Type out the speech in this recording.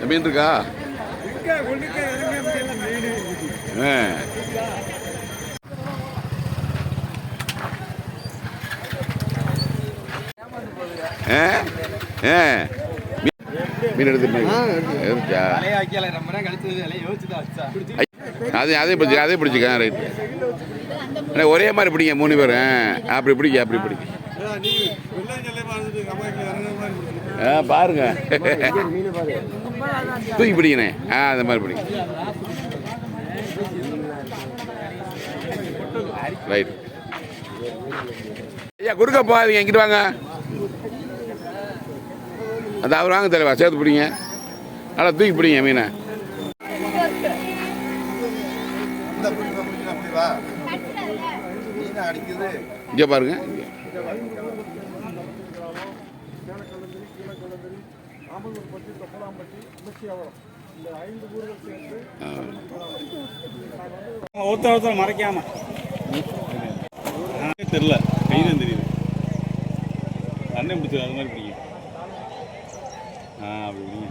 மீன் இருக்கா? மீன் எடுத்துச்சா? அதே பிடிச்சிக்க. ரைட்டு. ஒரே மாதிரி பிடிங்க 3 பேர். அப்படி பிடிக்க அப்படி பிடிக்க. பாருங்க தூக்கி பிடிக்கணே. அந்த மாதிரி பிடிங்க. ரைட். ஐயா குறுக்க போகாதீங்க, எங்கிட்டு வாங்க. அது அவர் வாங்க தலைவா, சேர்த்து பிடிங்க. நல்லா தூக்கி பிடிங்க மீனை. இங்கே பாருங்க. ஒருத்தர் மறைக்காம தெரியல, கைதான் தெரியுது. அண்ணன் பிடிச்சது அது மாதிரி பிடிக்கும். அப்படி பிடிங்க.